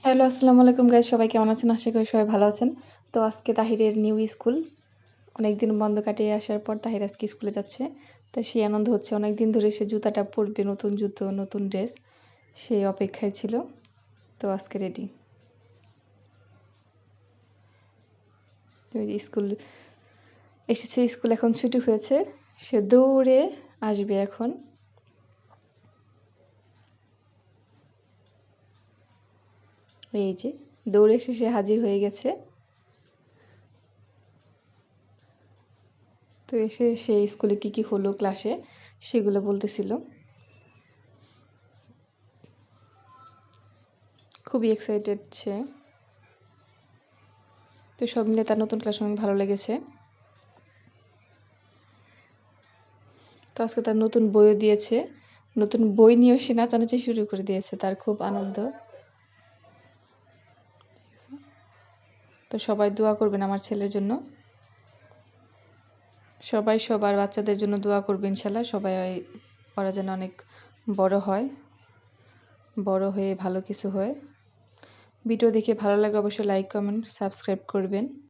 Hello, আসসালামু আলাইকুম guys, সবাই কেমন আছেন? আশা করি সবাই ভালো আছেন। তো আজকে তাহিরের নিউ স্কুল। অনেকদিন বন্ধ কাটিয়ে আসার পর তাহির আজকে স্কুলে যাচ্ছে। তো সেই আনন্দ হচ্ছে। অনেকদিন ধরে সে জুতাটা পরবে, নতুন জুতো, নতুন ড্রেস। সেই অপেক্ষায় ছিল। তো আজকে রেডি। তো এই যে স্কুল এসেছে, স্কুল এখন ছুটি হয়েছে। সে দৌড়ে আসবে এখন। এই যে দৌড়ে এসে সে হাজির হয়ে গেছে। তো এসে সে স্কুলে কি হলো ক্লাসে সেগুলো বলতেছিল। খুবই এক্সাইটেড সে। তো সব মিলে তার নতুন ক্লাস অনেক ভালো লেগেছে। তো আজকে তার নতুন বইও দিয়েছে। নতুন বই নিয়েও সে নাচানাচি শুরু করে দিয়েছে। তার খুব আনন্দ। তো সবাই দোয়া করবেন আমার ছেলের জন্য। সবাই সবার বাচ্চাদের জন্য দোয়া করবে ইনশাল্লাহ। সবাই ওরা যেন অনেক বড় হয়, বড় হয়ে ভালো কিছু হয়। ভিডিও দেখে ভালো লাগলে অবশ্যই লাইক, কমেন্ট, সাবস্ক্রাইব করবেন।